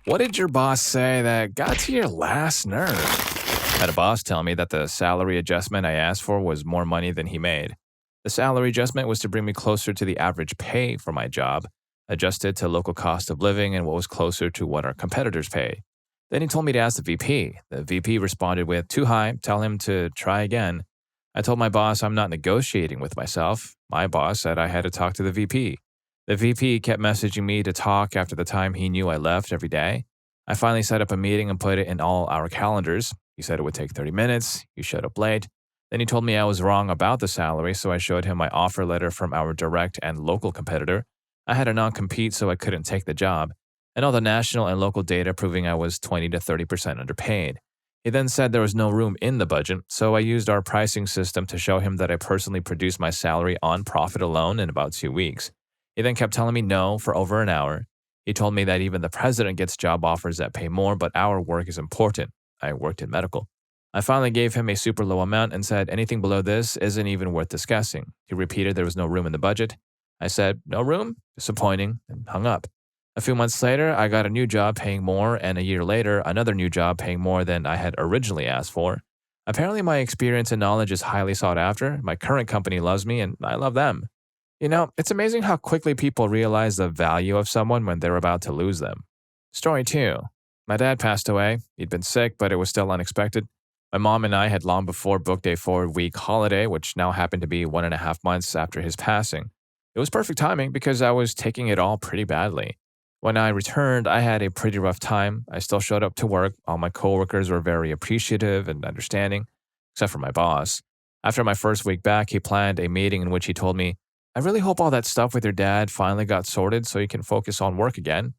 What did your boss say that got to your last nerve? Had a boss tell me that the salary adjustment I asked for was more money than he made. The salary adjustment was to bring me closer to the average pay for my job, adjusted to local cost of living and what was closer to what our competitors pay. Then he told me to ask the VP. The VP responded with, "Too high, tell him to try again." I told my boss I'm not negotiating with myself. My boss said I had to talk to the VP. The VP kept messaging me to talk after the time he knew I left every day. I finally set up a meeting and put it in all our calendars. He said it would take 30 minutes. He showed up late. Then he told me I was wrong about the salary, so I showed him my offer letter from our direct and local competitor. I had a non-compete, so I couldn't take the job, and all the national and local data proving I was 20 to 30% underpaid. He then said there was no room in the budget, so I used our pricing system to show him that I personally produced my salary on profit alone in about 2 weeks. He then kept telling me no for over an hour. He told me that even the president gets job offers that pay more, but our work is important. I worked in medical. I finally gave him a super low amount and said anything below this isn't even worth discussing. He repeated there was no room in the budget. I said, "No room?" Disappointing, and hung up. A few months later, I got a new job paying more, and a year later, another new job paying more than I had originally asked for. Apparently, my experience and knowledge is highly sought after. My current company loves me, and I love them. You know, it's amazing how quickly people realize the value of someone when they're about to lose them. Story 2. My dad passed away. He'd been sick, but it was still unexpected. My mom and I had long before booked a 4-week holiday, which now happened to be 1.5 months after his passing. It was perfect timing because I was taking it all pretty badly. When I returned, I had a pretty rough time. I still showed up to work. All my coworkers were very appreciative and understanding, except for my boss. After my first week back, he planned a meeting in which he told me, "I really hope all that stuff with your dad finally got sorted so you can focus on work again."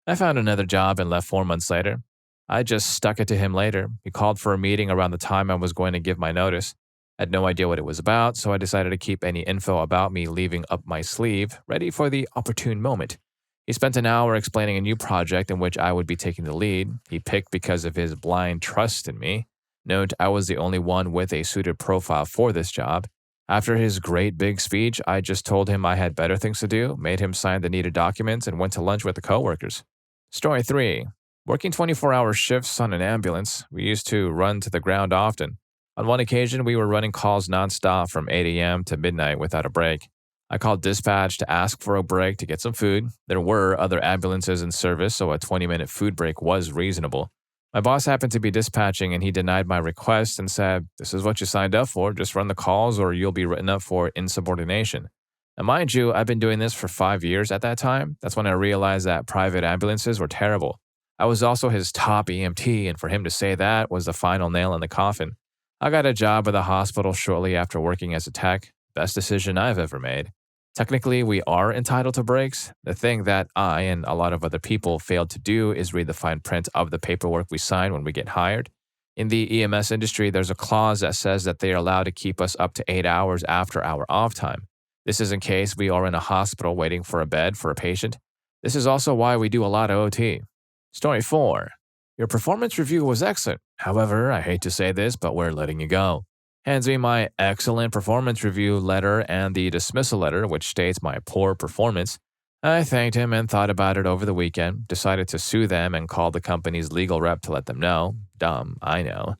I found another job and left 4 months later. I just stuck it to him later. He called for a meeting around the time I was going to give my notice. I had no idea what it was about, so I decided to keep any info about me leaving up my sleeve, ready for the opportune moment. He spent an hour explaining a new project in which I would be taking the lead. He picked because of his blind trust in me. Note, I was the only one with a suited profile for this job. After his great big speech, I just told him I had better things to do, made him sign the needed documents, and went to lunch with the coworkers. Story 3. Working 24-hour shifts on an ambulance, we used to run to the ground often. On one occasion, we were running calls nonstop from 8 a.m. to midnight without a break. I called dispatch to ask for a break to get some food. There were other ambulances in service, so a 20-minute food break was reasonable. My boss happened to be dispatching, and he denied my request and said, "This is what you signed up for. Just run the calls or you'll be written up for insubordination." Now, mind you, I've been doing this for 5 years at that time. That's when I realized that private ambulances were terrible. I was also his top EMT, and for him to say that was the final nail in the coffin. I got a job at the hospital shortly after working as a tech. Best decision I've ever made. Technically, we are entitled to breaks. The thing that I and a lot of other people failed to do is read the fine print of the paperwork we sign when we get hired. In the EMS industry, there's a clause that says that they are allowed to keep us up to 8 hours after our off time. This is in case we are in a hospital waiting for a bed for a patient. This is also why we do a lot of OT. Story 4. Your performance review was excellent. However, I hate to say this, but we're letting you go. Hands me my excellent performance review letter and the dismissal letter, which states my poor performance. I thanked him and thought about it over the weekend, decided to sue them and called the company's legal rep to let them know. Dumb, I know.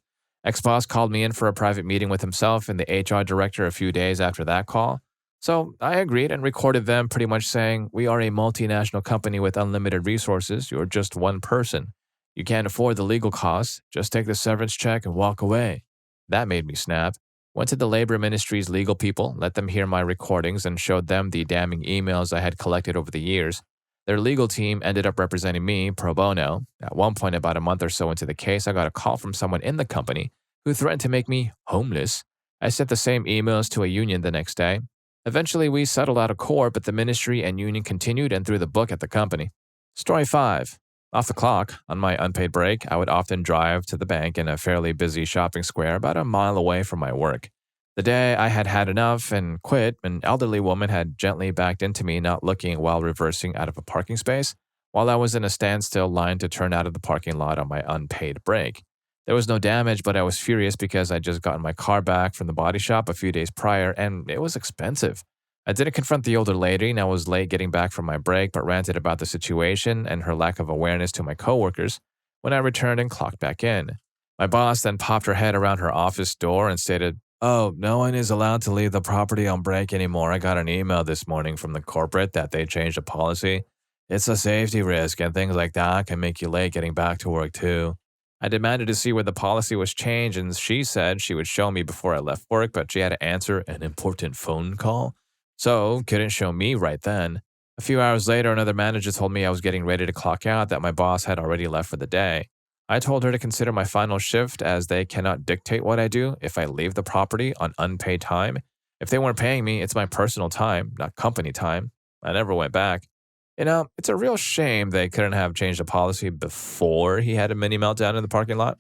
Ex-boss called me in for a private meeting with himself and the HR director a few days after that call. So I agreed and recorded them pretty much saying, "We are a multinational company with unlimited resources. You're just one person. You can't afford the legal costs. Just take the severance check and walk away." That made me snap. Went to the Labor Ministry's legal people, let them hear my recordings, and showed them the damning emails I had collected over the years. Their legal team ended up representing me pro bono. At one point, about a month or so into the case, I got a call from someone in the company who threatened to make me homeless. I sent the same emails to a union the next day. Eventually, we settled out of court, but the ministry and union continued and threw the book at the company. Story 5. Off the clock, on my unpaid break, I would often drive to the bank in a fairly busy shopping square about a mile away from my work. The day I had had enough and quit, an elderly woman had gently backed into me, not looking while reversing out of a parking space, while I was in a standstill line to turn out of the parking lot on my unpaid break. There was no damage, but I was furious because I'd just gotten my car back from the body shop a few days prior, and it was expensive. I didn't confront the older lady, and I was late getting back from my break, but ranted about the situation and her lack of awareness to my coworkers when I returned and clocked back in. My boss then popped her head around her office door and stated, "Oh, no one is allowed to leave the property on break anymore. I got an email this morning from the corporate that they changed the policy. It's a safety risk, and things like that can make you late getting back to work, too." I demanded to see where the policy was changed, and she said she would show me before I left work, but she had to answer an important phone call, so couldn't show me right then. A few hours later, another manager told me I was getting ready to clock out, that my boss had already left for the day. I told her to consider my final shift, as they cannot dictate what I do if I leave the property on unpaid time. If they weren't paying me, it's my personal time, not company time. I never went back. It's a real shame they couldn't have changed the policy before he had a mini meltdown in the parking lot.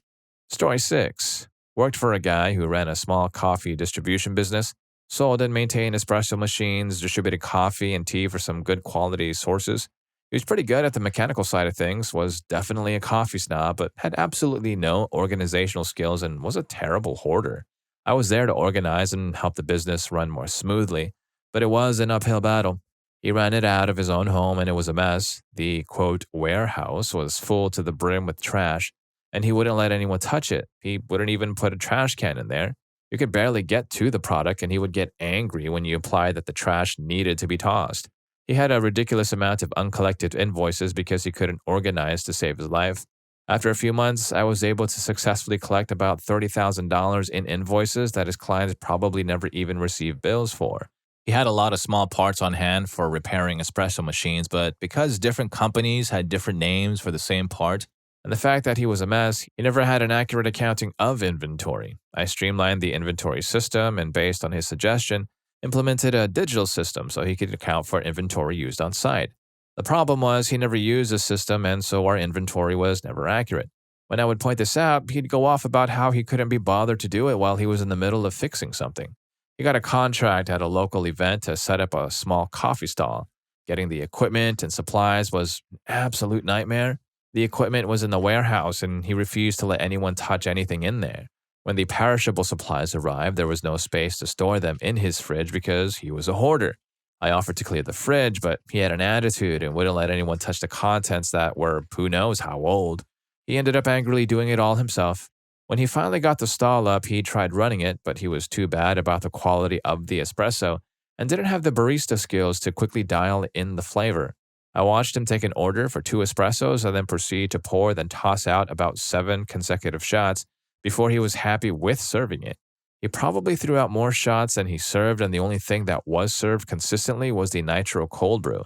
Story 6. Worked for a guy who ran a small coffee distribution business, sold and maintained espresso machines, distributed coffee and tea for some good quality sources. He was pretty good at the mechanical side of things, was definitely a coffee snob, but had absolutely no organizational skills and was a terrible hoarder. I was there to organize and help the business run more smoothly, but it was an uphill battle. He ran it out of his own home and it was a mess. The, quote, warehouse was full to the brim with trash, and he wouldn't let anyone touch it. He wouldn't even put a trash can in there. You could barely get to the product, and he would get angry when you implied that the trash needed to be tossed. He had a ridiculous amount of uncollected invoices because he couldn't organize to save his life. After a few months, I was able to successfully collect about $30,000 in invoices that his clients probably never even received bills for. He had a lot of small parts on hand for repairing espresso machines, but because different companies had different names for the same part, and the fact that he was a mess, he never had an accurate accounting of inventory. I streamlined the inventory system and, based on his suggestion, implemented a digital system so he could account for inventory used on site. The problem was he never used the system, and so our inventory was never accurate. When I would point this out, he'd go off about how he couldn't be bothered to do it while he was in the middle of fixing something. He got a contract at a local event to set up a small coffee stall. Getting the equipment and supplies was an absolute nightmare. The equipment was in the warehouse, and he refused to let anyone touch anything in there. When the perishable supplies arrived, there was no space to store them in his fridge because he was a hoarder. I offered to clear the fridge, but he had an attitude and wouldn't let anyone touch the contents that were who knows how old. He ended up angrily doing it all himself. When he finally got the stall up, he tried running it, but he was too bad about the quality of the espresso and didn't have the barista skills to quickly dial in the flavor. I watched him take an order for 2 espressos and then proceed to pour, then toss out about 7 consecutive shots before he was happy with serving it. He probably threw out more shots than he served, and the only thing that was served consistently was the nitro cold brew.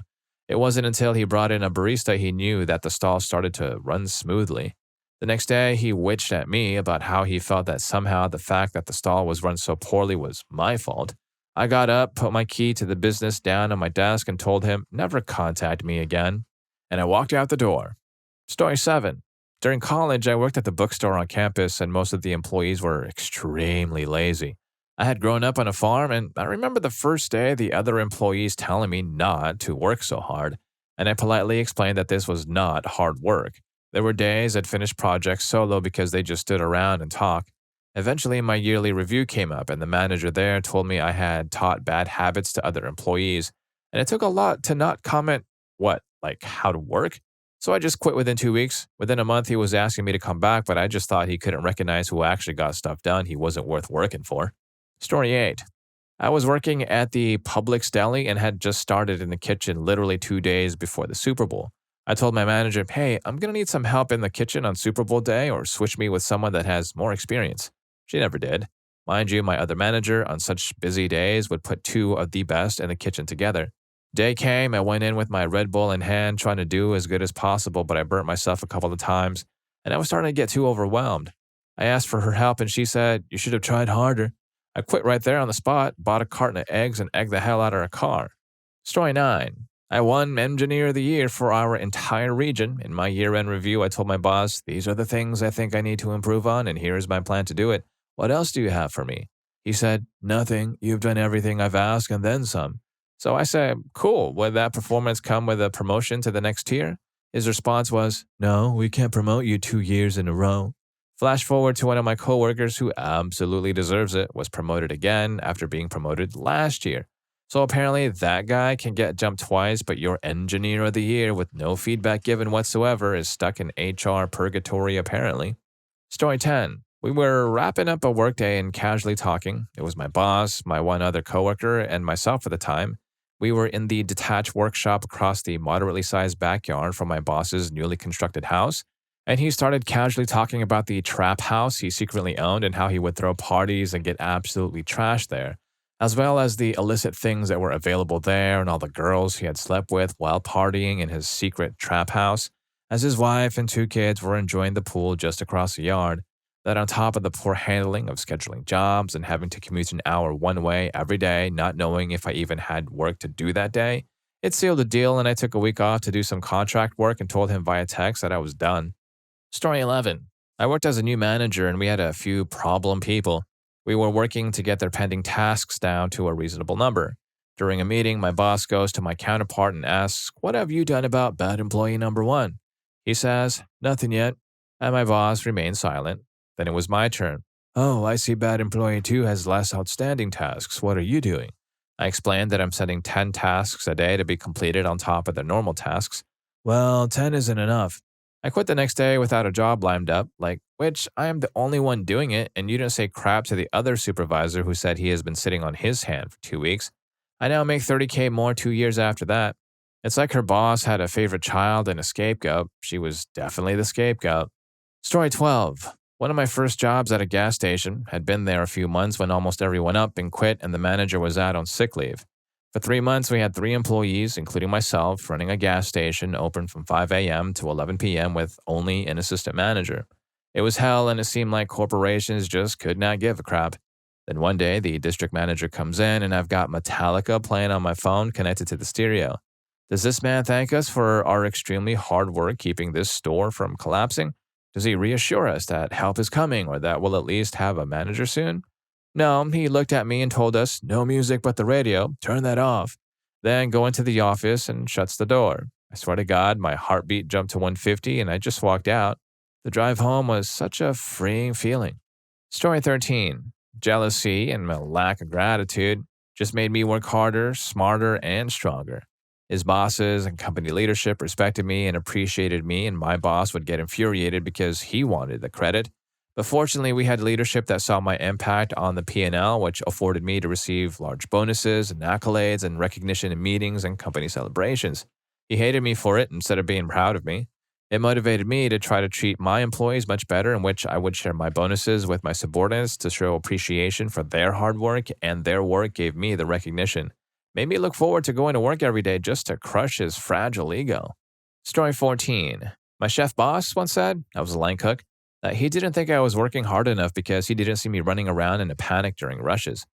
It wasn't until he brought in a barista he knew that the stall started to run smoothly. The next day, he witched at me about how he felt that somehow the fact that the stall was run so poorly was my fault. I got up, put my key to the business down on my desk, and told him never contact me again. And I walked out the door. Story 7. During college, I worked at the bookstore on campus, and most of the employees were extremely lazy. I had grown up on a farm, and I remember the first day the other employees telling me not to work so hard, and I politely explained that this was not hard work. There were days I'd finish projects solo because they just stood around and talked. Eventually, my yearly review came up, and the manager there told me I had taught bad habits to other employees, and it took a lot to not comment, like how to work? So I just quit within 2 weeks. Within a month, he was asking me to come back, but I just thought he couldn't recognize who actually got stuff done he wasn't worth working for. Story 8. I was working at the Publix deli and had just started in the kitchen literally 2 days before the Super Bowl. I told my manager, hey, I'm going to need some help in the kitchen on Super Bowl day, or switch me with someone that has more experience. She never did. Mind you, my other manager on such busy days would put 2 of the best in the kitchen together. Day came, I went in with my Red Bull in hand trying to do as good as possible, but I burnt myself a couple of times, and I was starting to get too overwhelmed. I asked for her help, and she said, you should have tried harder. I quit right there on the spot, bought a carton of eggs, and egged the hell out of her car. Story 9. I won Engineer of the Year for our entire region. In my year-end review, I told my boss, these are the things I think I need to improve on, and here's my plan to do it. What else do you have for me? He said, nothing. You've done everything I've asked and then some. So I said, cool. Would that performance come with a promotion to the next tier? His response was, no, we can't promote you 2 years in a row. Flash forward to one of my coworkers who absolutely deserves it, was promoted again after being promoted last year. So apparently that guy can get jumped twice, but your engineer of the year with no feedback given whatsoever is stuck in HR purgatory apparently. Story 10. We were wrapping up a workday and casually talking. It was my boss, my one other coworker, and myself at the time. We were in the detached workshop across the moderately sized backyard from my boss's newly constructed house, and he started casually talking about the trap house he secretly owned and how he would throw parties and get absolutely trashed there, as well as the illicit things that were available there and all the girls he had slept with while partying in his secret trap house, as his wife and two kids were enjoying the pool just across the yard. That on top of the poor handling of scheduling jobs and having to commute an hour one way every day, not knowing if I even had work to do that day, it sealed the deal and I took a week off to do some contract work and told him via text that I was done. Story 11. I worked as a new manager and we had a few problem people. We were working to get their pending tasks down to a reasonable number. During a meeting, my boss goes to my counterpart and asks, "What have you done about bad employee number one?" He says, "Nothing yet," and my boss remains silent. Then it was my turn. "Oh, I see bad employee 2 has less outstanding tasks. What are you doing?" I explained that I'm sending 10 tasks a day to be completed on top of the normal tasks. "Well, 10 isn't enough." I quit the next day without a job lined up, which I am the only one doing it, and you didn't say crap to the other supervisor who said he has been sitting on his hand for 2 weeks. I now make 30K more 2 years after that. It's like her boss had a favorite child and a scapegoat. She was definitely the scapegoat. Story 12. One of my first jobs at a gas station. Had been there a few months when almost everyone up and quit and the manager was out on sick leave. For 3 months, we had 3 employees, including myself, running a gas station open from 5 a.m. to 11 p.m. with only an assistant manager. It was hell and it seemed like corporations just could not give a crap. Then one day, the district manager comes in and I've got Metallica playing on my phone connected to the stereo. Does this man thank us for our extremely hard work keeping this store from collapsing? Does he reassure us that help is coming or that we'll at least have a manager soon? No, he looked at me and told us, "No music but the radio, turn that off." Then go into the office and shuts the door. I swear to God, my heartbeat jumped to 150 and I just walked out. The drive home was such a freeing feeling. Story 13. Jealousy and my lack of gratitude just made me work harder, smarter, and stronger. His bosses and company leadership respected me and appreciated me, and my boss would get infuriated because he wanted the credit. But fortunately, we had leadership that saw my impact on the P&L, which afforded me to receive large bonuses and accolades and recognition in meetings and company celebrations. He hated me for it instead of being proud of me. It motivated me to try to treat my employees much better, in which I would share my bonuses with my subordinates to show appreciation for their hard work, and their work gave me the recognition. Made me look forward to going to work every day just to crush his fragile ego. Story 14. My chef boss once said, I was a line cook, that he didn't think I was working hard enough because he didn't see me running around in a panic during rushes.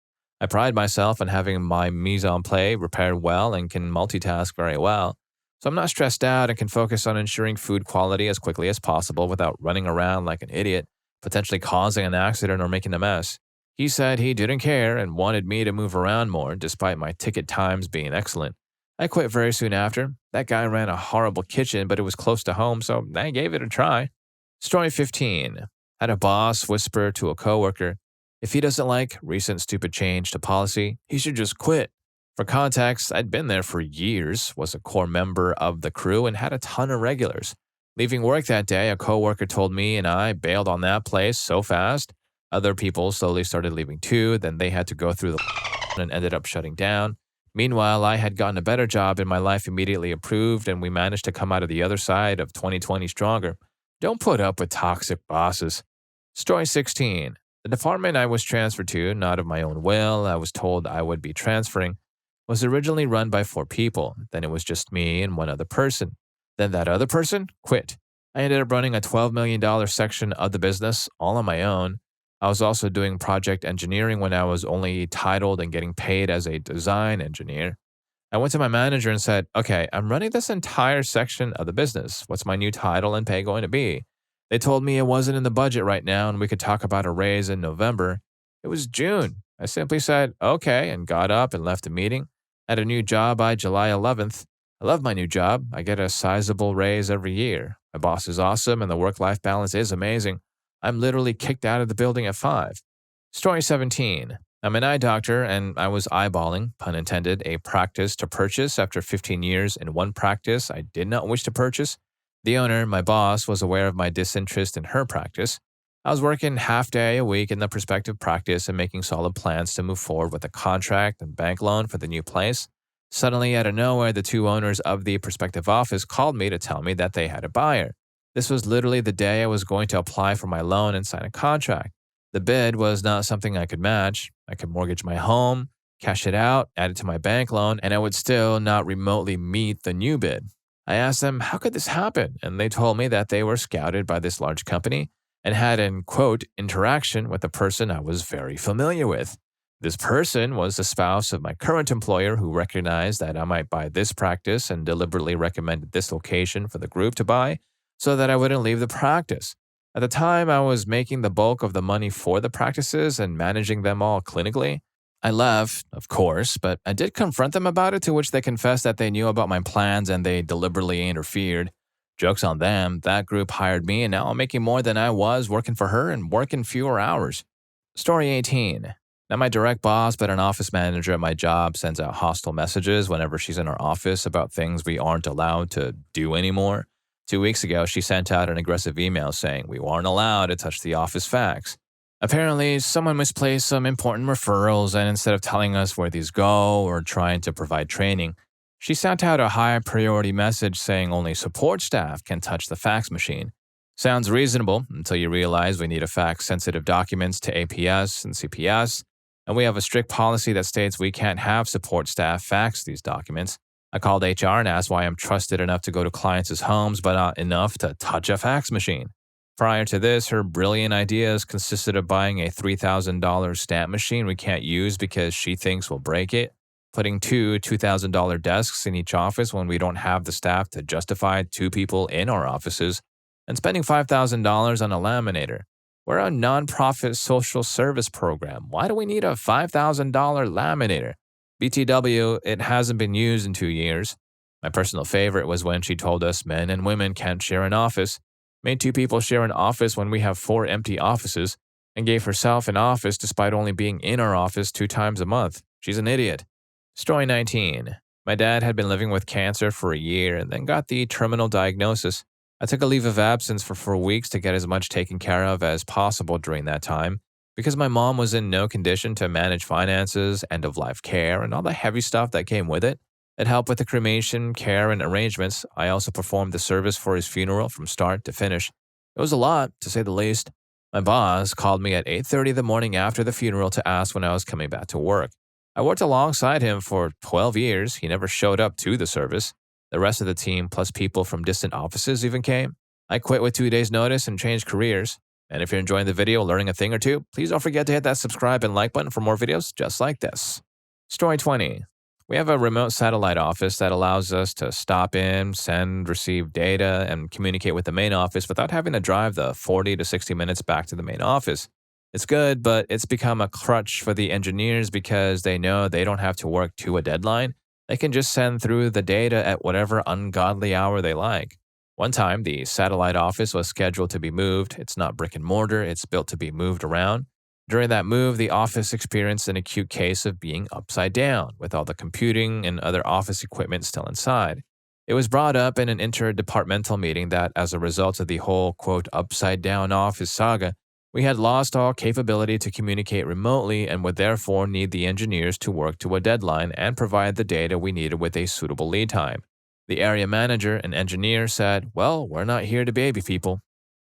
I pride myself on having my mise en place repaired well and can multitask very well. So I'm not stressed out and can focus on ensuring food quality as quickly as possible without running around like an idiot, potentially causing an accident or making a mess. He said he didn't care and wanted me to move around more despite my ticket times being excellent. I quit very soon after. That guy ran a horrible kitchen, but it was close to home, so I gave it a try. Story 15. Had a boss whisper to a coworker, if he doesn't like recent stupid change to policy, he should just quit. For context, I'd been there for years, was a core member of the crew, and had a ton of regulars. Leaving work that day, a coworker told me and I bailed on that place so fast. Other people slowly started leaving too, then they had to go through the and ended up shutting down. Meanwhile, I had gotten a better job and my life immediately improved, and we managed to come out of the other side of 2020 stronger. Don't put up with toxic bosses. Story 16. The department I was transferred to, not of my own will, I was told I would be transferring, was originally run by 4 people. Then it was just me and one other person. Then that other person quit. I ended up running a $12 million section of the business all on my own. I was also doing project engineering when I was only titled and getting paid as a design engineer. I went to my manager and said, okay, I'm running this entire section of the business. What's my new title and pay going to be? They told me it wasn't in the budget right now and we could talk about a raise in November. It was June. I simply said, okay, and got up and left the meeting. Had a new job by July 11th. I love my new job. I get a sizable raise every year. My boss is awesome and the work-life balance is amazing. I'm literally kicked out of the building at 5. Story 17. I'm an eye doctor, and I was eyeballing, pun intended, a practice to purchase after 15 years in one practice I did not wish to purchase. The owner, my boss, was aware of my disinterest in her practice. I was working half day a week in the prospective practice and making solid plans to move forward with a contract and bank loan for the new place. Suddenly, out of nowhere, the two owners of the prospective office called me to tell me that they had a buyer. This was literally the day I was going to apply for my loan and sign a contract. The bid was not something I could match. I could mortgage my home, cash it out, add it to my bank loan, and I would still not remotely meet the new bid. I asked them, how could this happen? And they told me that they were scouted by this large company and had an, quote, interaction with a person I was very familiar with. This person was the spouse of my current employer who recognized that I might buy this practice and deliberately recommended this location for the group to buy so that I wouldn't leave the practice. At the time, I was making the bulk of the money for the practices and managing them all clinically. I left, of course, but I did confront them about it, to which they confessed that they knew about my plans and they deliberately interfered. Joke's on them, that group hired me and now I'm making more than I was working for her and working fewer hours. Story 18. Now my direct boss, but an office manager at my job, sends out hostile messages whenever she's in our office about things we aren't allowed to do anymore. 2 weeks ago, she sent out an aggressive email saying we weren't allowed to touch the office fax. Apparently, someone misplaced some important referrals, and instead of telling us where these go or trying to provide training, she sent out a high priority message saying only support staff can touch the fax machine. Sounds reasonable until you realize we need to fax sensitive documents to APS and CPS, and we have a strict policy that states we can't have support staff fax these documents. I called HR and asked why I'm trusted enough to go to clients' homes but not enough to touch a fax machine. Prior to this, her brilliant ideas consisted of buying a $3,000 stamp machine we can't use because she thinks we'll break it, putting two $2,000 desks in each office when we don't have the staff to justify two people in our offices, and spending $5,000 on a laminator. We're a nonprofit social service program. Why do we need a $5,000 laminator? BTW, it hasn't been used in 2 years. My personal favorite was when she told us men and women can't share an office, made two people share an office when we have 4 empty offices, and gave herself an office despite only being in our office 2 times a month. She's an idiot. Story 19. My dad had been living with cancer for a year and then got the terminal diagnosis. I took a leave of absence for 4 weeks to get as much taken care of as possible during that time, because my mom was in no condition to manage finances, end-of-life care, and all the heavy stuff that came with it. It helped with the cremation, care, and arrangements. I also performed the service for his funeral from start to finish. It was a lot, to say the least. My boss called me at 8:30 the morning after the funeral to ask when I was coming back to work. I worked alongside him for 12 years. He never showed up to the service. The rest of the team, plus people from distant offices, even came. I quit with 2 days' notice and changed careers. And if you're enjoying the video, learning a thing or two, please don't forget to hit that subscribe and like button for more videos just like this. Story 20. We have a remote satellite office that allows us to stop in, send, receive data, and communicate with the main office without having to drive the 40 to 60 minutes back to the main office. It's good, but it's become a crutch for the engineers because they know they don't have to work to a deadline. They can just send through the data at whatever ungodly hour they like. One time, the satellite office was scheduled to be moved. It's not brick and mortar, it's built to be moved around. During that move, the office experienced an acute case of being upside down, with all the computing and other office equipment still inside. It was brought up in an interdepartmental meeting that, as a result of the whole, quote, upside down office saga, we had lost all capability to communicate remotely and would therefore need the engineers to work to a deadline and provide the data we needed with a suitable lead time. The area manager and engineer said, well, we're not here to baby people.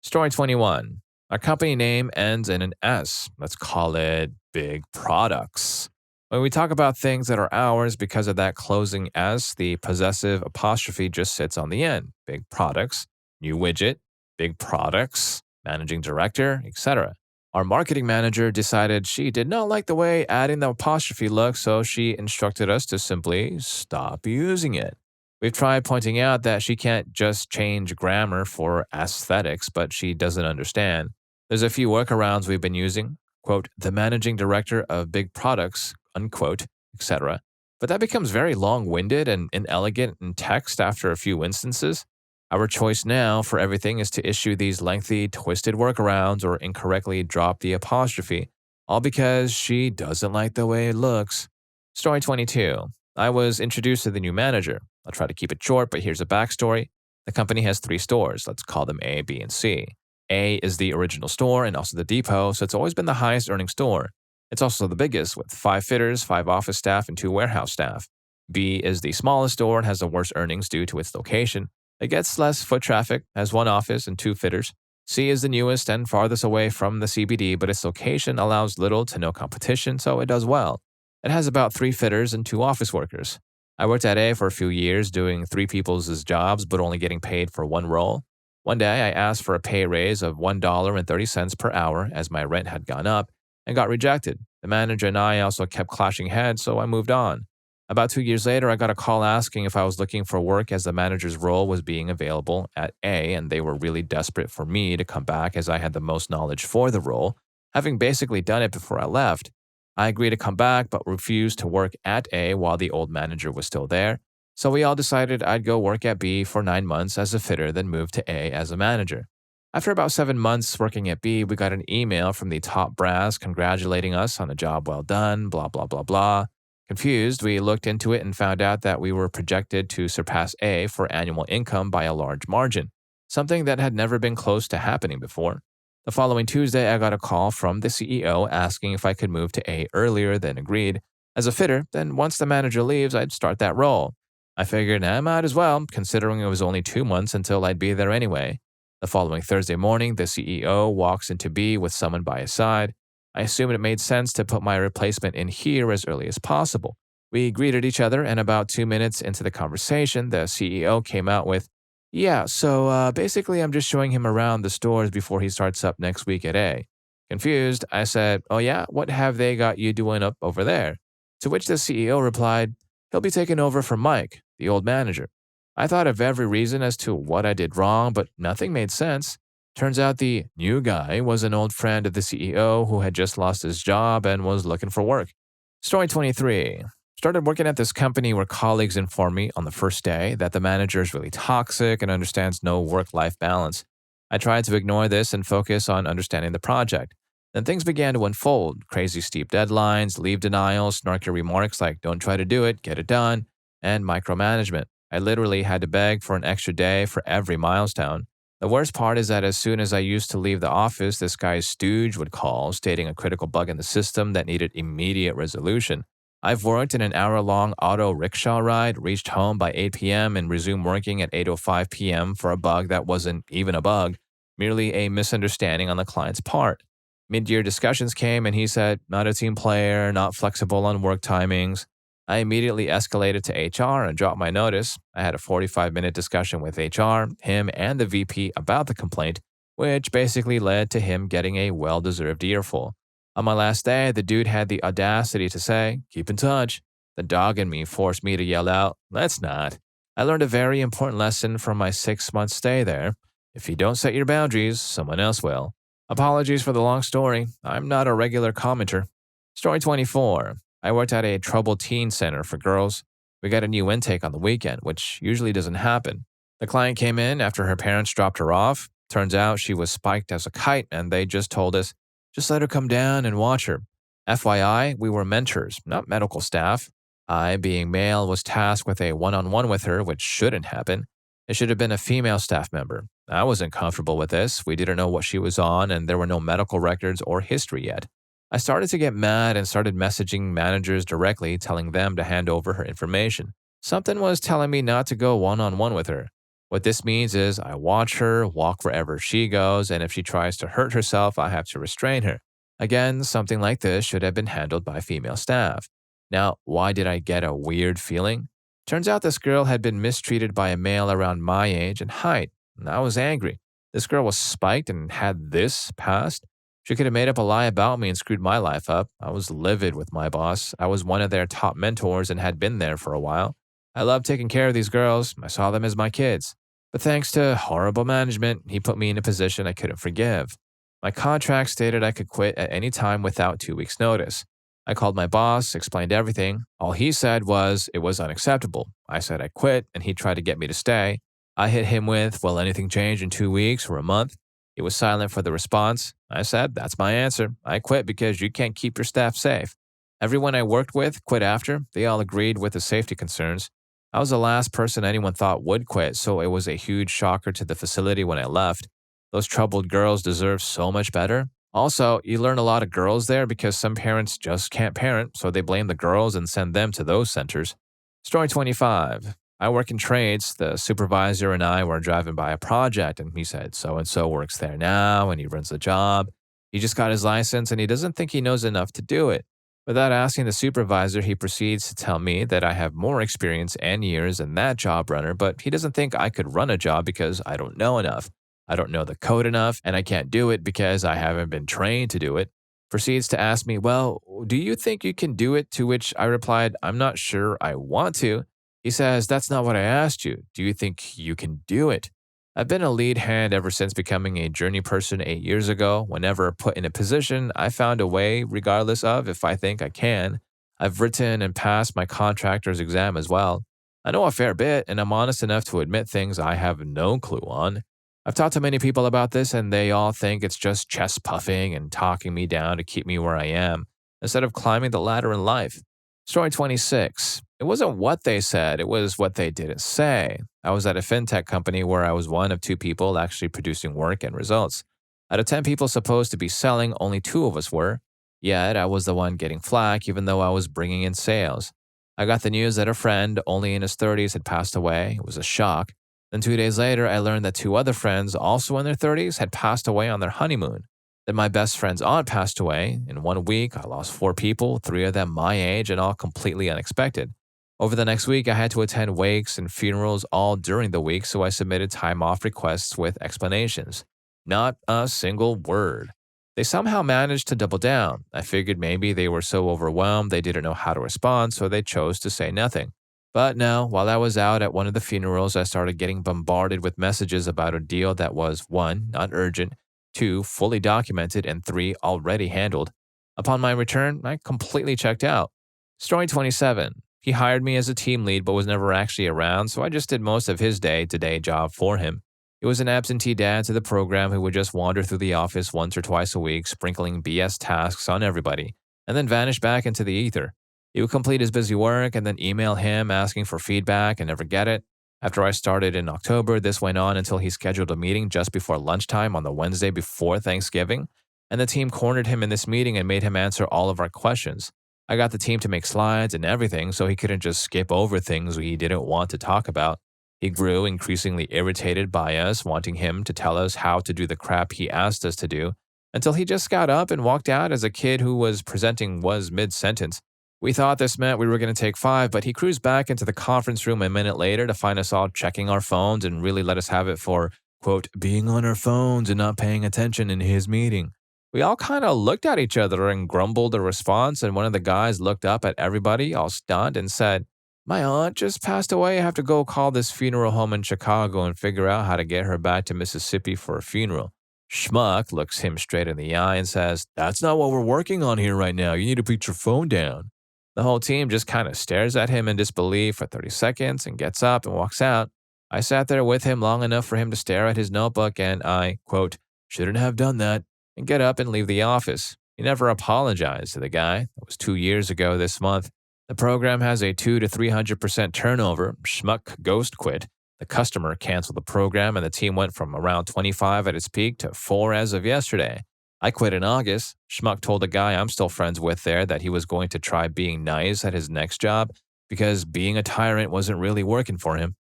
Story 21. Our company name ends in an S. Let's call it Big Products. When we talk about things that are ours because of that closing S, the possessive apostrophe just sits on the end. Big Products, new widget, Big Products, managing director, etc. Our marketing manager decided she did not like the way adding the apostrophe looked, so she instructed us to simply stop using it. We've tried pointing out that she can't just change grammar for aesthetics, but she doesn't understand. There's a few workarounds we've been using, quote, the managing director of Big Products, unquote, etc. But that becomes very long-winded and inelegant in text after a few instances. Our choice now for everything is to issue these lengthy, twisted workarounds or incorrectly drop the apostrophe. all because she doesn't like the way it looks. Story 22. I was introduced to the new manager. I'll try to keep it short, but here's a backstory. The company has 3 stores. Let's call them A, B, and C. A is the original store and also the depot, so it's always been the highest earning store. It's also the biggest, with 5 fitters, 5 office staff, and 2 warehouse staff. B is the smallest store and has the worst earnings due to its location. It gets less foot traffic, has 1 office and 2 fitters. C is the newest and farthest away from the CBD, but its location allows little to no competition, so it does well. It has about 3 fitters and 2 office workers. I worked at A for a few years doing 3 people's jobs, but only getting paid for 1 role. One day, I asked for a pay raise of $1.30 per hour as my rent had gone up and got rejected. The manager and I also kept clashing heads, so I moved on. About 2 years later, I got a call asking if I was looking for work as the manager's role was being available at A, and they were really desperate for me to come back as I had the most knowledge for the role, having basically done it before I left. I agreed to come back, but refused to work at A while the old manager was still there. So we all decided I'd go work at B for 9 months as a fitter, then move to A as a manager. After about 7 months working at B, we got an email from the top brass congratulating us on a job well done, blah, blah, blah, blah. Confused, we looked into it and found out that we were projected to surpass A for annual income by a large margin, something that had never been close to happening before. The following Tuesday, I got a call from the CEO asking if I could move to A earlier than agreed. As a fitter, then once the manager leaves, I'd start that role. I figured I might as well, considering it was only 2 months until I'd be there anyway. The following Thursday morning, the CEO walks into B with someone by his side. I assumed it made sense to put my replacement in here as early as possible. We greeted each other, and about 2 minutes into the conversation, the CEO came out with, "Yeah, so basically I'm just showing him around the stores before he starts up next week at A." Confused, I said, "Oh yeah, what have they got you doing up over there?" To which the CEO replied, "He'll be taking over from Mike, the old manager." I thought of every reason as to what I did wrong, but nothing made sense. Turns out the new guy was an old friend of the CEO who had just lost his job and was looking for work. Story 23. Started working at this company where colleagues informed me on the first day that the manager is really toxic and understands no work-life balance. I tried to ignore this and focus on understanding the project. Then things began to unfold. Crazy steep deadlines, leave denials, snarky remarks like "don't try to do it, get it done," and micromanagement. I literally had to beg for an extra day for every milestone. The worst part is that as soon as I used to leave the office, this guy's stooge would call, stating a critical bug in the system that needed immediate resolution. I've worked in an hour-long auto rickshaw ride, reached home by 8 p.m., and resumed working at 8:05 p.m. for a bug that wasn't even a bug, merely a misunderstanding on the client's part. Mid-year discussions came, and he said, "Not a team player, not flexible on work timings." I immediately escalated to HR and dropped my notice. I had a 45-minute discussion with HR, him, and the VP about the complaint, which basically led to him getting a well-deserved earful. On my last day, the dude had the audacity to say, "Keep in touch." The dog in me forced me to yell out, "Let's not." I learned a very important lesson from my 6-month stay there. If you don't set your boundaries, someone else will. Apologies for the long story. I'm not a regular commenter. Story 24. I worked at a troubled teen center for girls. We got a new intake on the weekend, which usually doesn't happen. The client came in after her parents dropped her off. Turns out she was spiked as a kite, and they just told us, "Just let her come down and watch her." FYI, we were mentors, not medical staff. I, being male, was tasked with a one-on-one with her, which shouldn't happen. It should have been a female staff member. I wasn't comfortable with this. We didn't know what she was on, and there were no medical records or history yet. I started to get mad and started messaging managers directly, telling them to hand over her information. Something was telling me not to go one-on-one with her. What this means is I watch her, walk wherever she goes, and if she tries to hurt herself, I have to restrain her. Again, something like this should have been handled by female staff. Now, why did I get a weird feeling? Turns out this girl had been mistreated by a male around my age and height, and I was angry. This girl was spiked and had this past. She could have made up a lie about me and screwed my life up. I was livid with my boss. I was one of their top mentors and had been there for a while. I loved taking care of these girls. I saw them as my kids. But thanks to horrible management, he put me in a position I couldn't forgive. My contract stated I could quit at any time without 2 weeks' notice. I called my boss, explained everything. All he said was it was unacceptable. I said I quit, and he tried to get me to stay. I hit him with, "Will anything change in 2 weeks or a month?" He was silent for the response. I said, "That's my answer. I quit because you can't keep your staff safe." Everyone I worked with quit after. They all agreed with the safety concerns. I was the last person anyone thought would quit, so it was a huge shocker to the facility when I left. Those troubled girls deserve so much better. Also, you learn a lot of girls there because some parents just can't parent, so they blame the girls and send them to those centers. Story 25. I work in trades. The supervisor and I were driving by a project, and he said, "So and so works there now, and he runs the job. He just got his license, and he doesn't think he knows enough to do it." Without asking the supervisor, he proceeds to tell me that I have more experience and years than that job runner, but he doesn't think I could run a job because I don't know enough. I don't know the code enough, and I can't do it because I haven't been trained to do it. Proceeds to ask me, "Well, do you think you can do it?" To which I replied, "I'm not sure I want to." He says, "That's not what I asked you. Do you think you can do it?" I've been a lead hand ever since becoming a journey person 8 years ago. Whenever put in a position, I found a way, regardless of if I think I can. I've written and passed my contractor's exam as well. I know a fair bit, and I'm honest enough to admit things I have no clue on. I've talked to many people about this, and they all think it's just chest puffing and talking me down to keep me where I am, instead of climbing the ladder in life. Story 26. It wasn't what they said, it was what they didn't say. I was at a fintech company where I was one of 2 people actually producing work and results. Out of 10 people supposed to be selling, only 2 of us were. Yet I was the one getting flack even though I was bringing in sales. I got the news that a friend, only in his 30s, had passed away. It was a shock. Then 2 days later, I learned that 2 other friends, also in their 30s, had passed away on their honeymoon. Then my best friend's aunt passed away. In 1 week, I lost 4 people, 3 of them my age, and all completely unexpected. Over the next week, I had to attend wakes and funerals all during the week, so I submitted time off requests with explanations. Not a single word. They somehow managed to double down. I figured maybe they were so overwhelmed they didn't know how to respond, so they chose to say nothing. But no, while I was out at one of the funerals, I started getting bombarded with messages about a deal that was 1, not urgent, 2, fully documented, and 3, already handled. Upon my return, I completely checked out. Story 27. He hired me as a team lead but was never actually around, so I just did most of his day-to-day job for him. He was an absentee dad to the program who would just wander through the office once or twice a week, sprinkling BS tasks on everybody, and then vanish back into the ether. He would complete his busy work and then email him asking for feedback and never get it. After I started in October, this went on until he scheduled a meeting just before lunchtime on the Wednesday before Thanksgiving, and the team cornered him in this meeting and made him answer all of our questions. I got the team to make slides and everything so he couldn't just skip over things he didn't want to talk about. He grew increasingly irritated by us, wanting him to tell us how to do the crap he asked us to do, until he just got up and walked out as a kid who was presenting was mid-sentence. We thought this meant we were going to take 5, but he cruised back into the conference room a minute later to find us all checking our phones and really let us have it for, quote, being on our phones and not paying attention in his meeting. We all kind of looked at each other and grumbled a response, and one of the guys looked up at everybody, all stunned, and said, "My aunt just passed away. I have to go call this funeral home in Chicago and figure out how to get her back to Mississippi for a funeral." Schmuck looks him straight in the eye and says, "That's not what we're working on here right now. You need to put your phone down." The whole team just kind of stares at him in disbelief for 30 seconds and gets up and walks out. I sat there with him long enough for him to stare at his notebook and I, quote, "shouldn't have done that," and get up and leave the office. He never apologized to the guy. That was 2 years ago this month. The program has a 200 to 300% turnover. Schmuck ghost quit. The customer canceled the program and the team went from around 25 at its peak to 4 as of yesterday. I quit in August. Schmuck told a guy I'm still friends with there that he was going to try being nice at his next job because being a tyrant wasn't really working for him.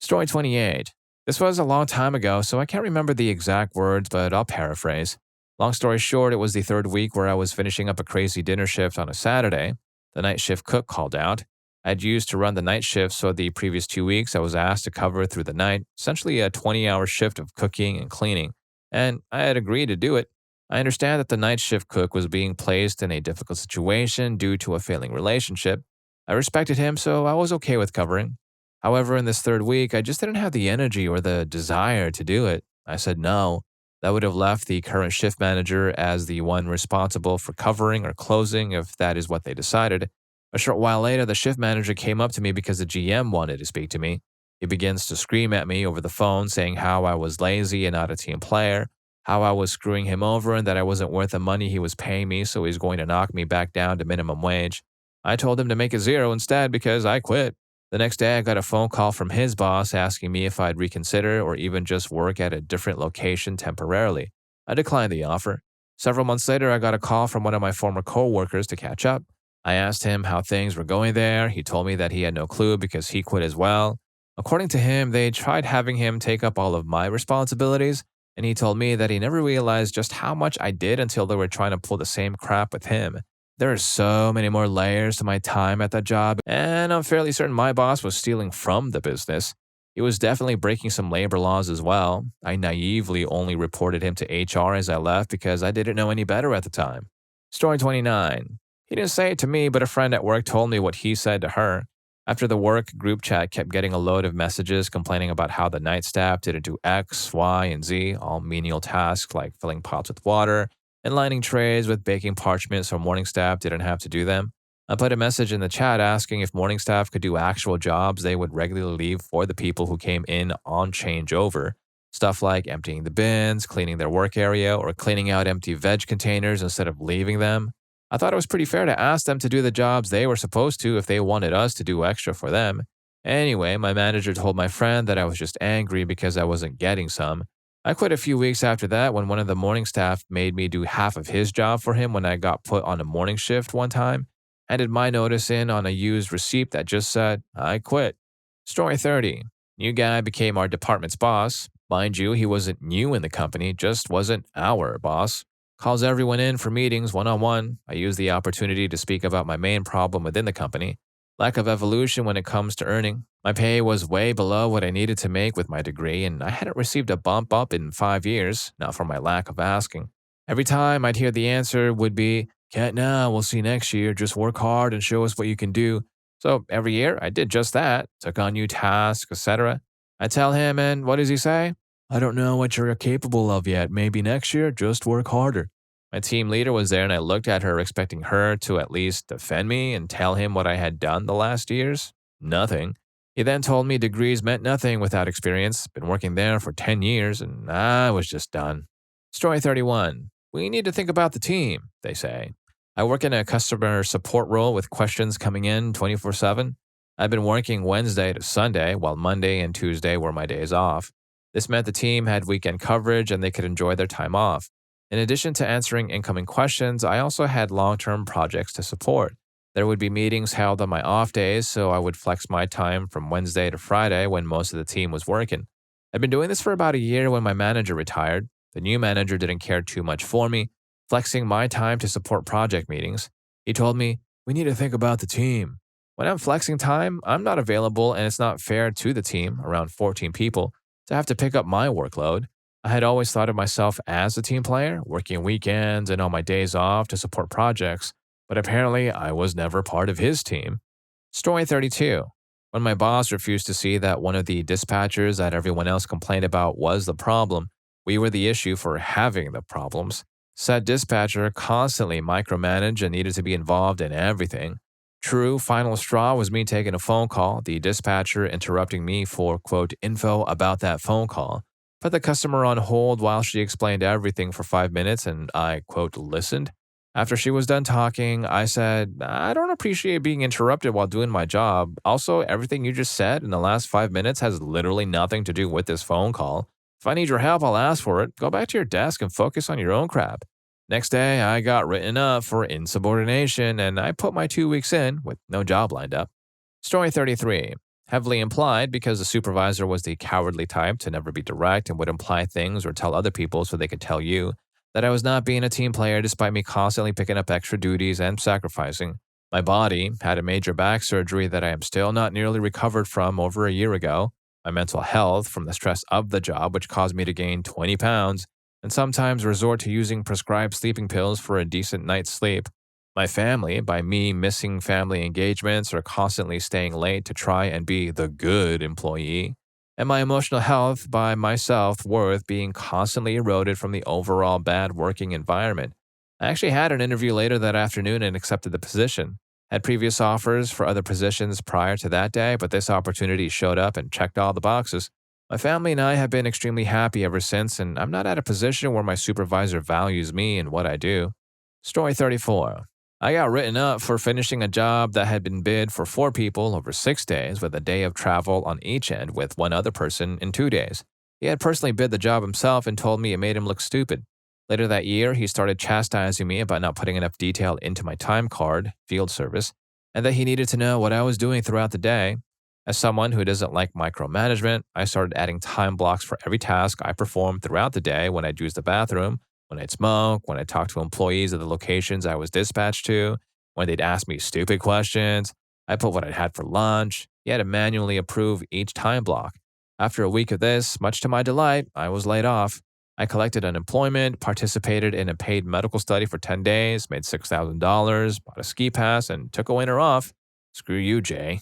Story 28. This was a long time ago, so I can't remember the exact words, but I'll paraphrase. Long story short, it was the 3rd week where I was finishing up a crazy dinner shift on a Saturday. The night shift cook called out. I'd used to run the night shift, so the previous 2 weeks I was asked to cover through the night, essentially a 20-hour shift of cooking and cleaning, and I had agreed to do it. I understand that the night shift cook was being placed in a difficult situation due to a failing relationship. I respected him, so I was okay with covering. However, in this 3rd week, I just didn't have the energy or the desire to do it. I said no. That would have left the current shift manager as the one responsible for covering or closing if that is what they decided. A short while later, the shift manager came up to me because the GM wanted to speak to me. He begins to scream at me over the phone saying how I was lazy and not a team player, how I was screwing him over and that I wasn't worth the money he was paying me, so he's going to knock me back down to minimum wage. I told him to make it zero instead because I quit. The next day, I got a phone call from his boss asking me if I'd reconsider or even just work at a different location temporarily. I declined the offer. Several months later, I got a call from one of my former coworkers to catch up. I asked him how things were going there. He told me that he had no clue because he quit as well. According to him, they tried having him take up all of my responsibilities, and he told me that he never realized just how much I did until they were trying to pull the same crap with him. There are so many more layers to my time at that job, and I'm fairly certain my boss was stealing from the business. He was definitely breaking some labor laws as well. I naively only reported him to HR as I left because I didn't know any better at the time. Story 29. He didn't say it to me, but a friend at work told me what he said to her. After the work group chat kept getting a load of messages complaining about how the night staff didn't do X, Y, and Z, all menial tasks like filling pots with water and lining trays with baking parchment so morning staff didn't have to do them. I put a message in the chat asking if morning staff could do actual jobs they would regularly leave for the people who came in on changeover. Stuff like emptying the bins, cleaning their work area, or cleaning out empty veg containers instead of leaving them. I thought it was pretty fair to ask them to do the jobs they were supposed to if they wanted us to do extra for them. Anyway, my manager told my friend that I was just angry because I wasn't getting some. I quit a few weeks after that when one of the morning staff made me do half of his job for him when I got put on a morning shift one time. Handed my notice in on a used receipt that just said, I quit. Story 30. New guy became our department's boss. Mind you, he wasn't new in the company, just wasn't our boss. Calls everyone in for meetings one-on-one. I used the opportunity to speak about my main problem within the company. Lack of evolution when it comes to earning. My pay was way below what I needed to make with my degree, and I hadn't received a bump up in 5 years, not for my lack of asking. Every time I'd hear the answer would be, can't now, we'll see next year, just work hard and show us what you can do. So every year I did just that, took on new tasks, etc. I tell him, and what does he say? I don't know what you're capable of yet, maybe next year, just work harder. My team leader was there and I looked at her expecting her to at least defend me and tell him what I had done the last years. Nothing. He then told me degrees meant nothing without experience, been working there for 10 years, and I was just done. Story 31. We need to think about the team, they say. I work in a customer support role with questions coming in 24/7. I've been working Wednesday to Sunday, while Monday and Tuesday were my days off. This meant the team had weekend coverage and they could enjoy their time off. In addition to answering incoming questions, I also had long-term projects to support. There would be meetings held on my off days, so I would flex my time from Wednesday to Friday when most of the team was working. I'd been doing this for about a year when my manager retired. The new manager didn't care too much for me, flexing my time to support project meetings. He told me, we need to think about the team. When I'm flexing time, I'm not available and it's not fair to the team, around 14 people, to have to pick up my workload. I had always thought of myself as a team player, working weekends and on my days off to support projects, but apparently I was never part of his team. Story 32. When my boss refused to see that one of the dispatchers that everyone else complained about was the problem, we were the issue for having the problems. Said dispatcher constantly micromanaged and needed to be involved in everything. True, final straw was me taking a phone call, the dispatcher interrupting me for, quote, info about that phone call. Put the customer on hold while she explained everything for 5 minutes and I, quote, listened. After she was done talking, I said, I don't appreciate being interrupted while doing my job. Also, everything you just said in the last 5 minutes has literally nothing to do with this phone call. If I need your help, I'll ask for it. Go back to your desk and focus on your own crap. Next day, I got written up for insubordination and I put my 2 weeks in with no job lined up. Story 33. Heavily implied because the supervisor was the cowardly type to never be direct and would imply things or tell other people so they could tell you that I was not being a team player despite me constantly picking up extra duties and sacrificing. My body had a major back surgery that I am still not nearly recovered from over a year ago. My mental health from the stress of the job, which caused me to gain 20 pounds, and sometimes resort to using prescribed sleeping pills for a decent night's sleep. My family, by me missing family engagements or constantly staying late to try and be the good employee. And my emotional health by my self-worth being constantly eroded from the overall bad working environment. I actually had an interview later that afternoon and accepted the position. Had previous offers for other positions prior to that day, but this opportunity showed up and checked all the boxes. My family and I have been extremely happy ever since, and I'm not at a position where my supervisor values me and what I do. Story 34. I got written up for finishing a job that had been bid for 4 people over 6 days with a day of travel on each end with one other person in 2 days. He had personally bid the job himself and told me it made him look stupid. Later that year, he started chastising me about not putting enough detail into my time card, field service, and that he needed to know what I was doing throughout the day. As someone who doesn't like micromanagement, I started adding time blocks for every task I performed throughout the day when I'd use the bathroom, when I'd smoke, when I'd talk to employees at the locations I was dispatched to, when they'd ask me stupid questions. I put what I'd had for lunch. He had to manually approve each time block. After a week of this, much to my delight, I was laid off. I collected unemployment, participated in a paid medical study for 10 days, made $6,000, bought a ski pass, and took a winter off. Screw you, Jay.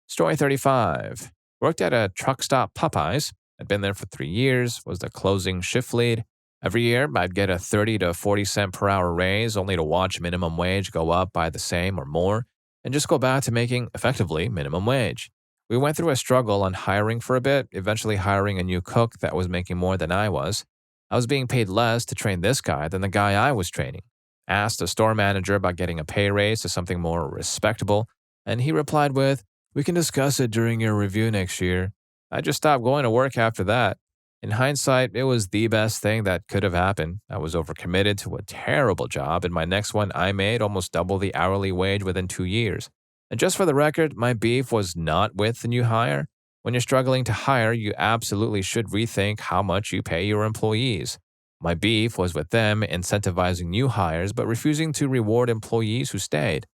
Story 35. Worked at a truck stop Popeyes. I'd been there for 3 years, was the closing shift lead. Every year, I'd get a 30 to 40 cent per hour raise, only to watch minimum wage go up by the same or more, and just go back to making, effectively, minimum wage. We went through a struggle on hiring for a bit, eventually hiring a new cook that was making more than I was. I was being paid less to train this guy than the guy I was training. Asked the store manager about getting a pay raise to something more respectable, and he replied with, "We can discuss it during your review next year." I just stopped going to work after that. In hindsight, it was the best thing that could have happened. I was overcommitted to a terrible job, and my next one I made almost double the hourly wage within 2 years. And just for the record, my beef was not with the new hire. When you're struggling to hire, you absolutely should rethink how much you pay your employees. My beef was with them incentivizing new hires but refusing to reward employees who stayed.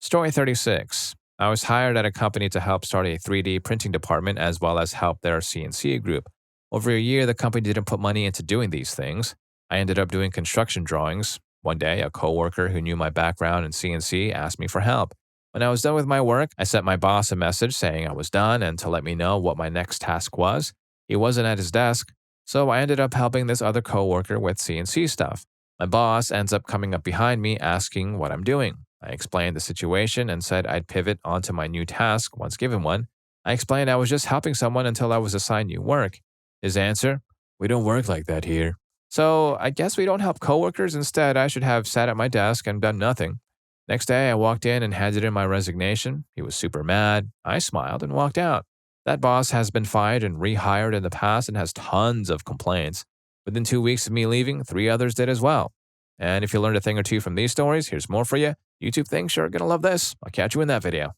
Story 36. I was hired at a company to help start a 3D printing department as well as help their CNC group. Over a year, the company didn't put money into doing these things. I ended up doing construction drawings. One day, a coworker who knew my background in CNC asked me for help. When I was done with my work, I sent my boss a message saying I was done and to let me know what my next task was. He wasn't at his desk, so I ended up helping this other coworker with CNC stuff. My boss ends up coming up behind me asking what I'm doing. I explained the situation and said I'd pivot onto my new task once given one. I explained I was just helping someone until I was assigned new work. His answer, "We don't work like that here." So I guess we don't help coworkers. Instead, I should have sat at my desk and done nothing. Next day, I walked in and handed in my resignation. He was super mad. I smiled and walked out. That boss has been fired and rehired in the past and has tons of complaints. Within 2 weeks of me leaving, 3 others did as well. And if you learned a thing or two from these stories, here's more for you. YouTube thinks you're going to love this. I'll catch you in that video.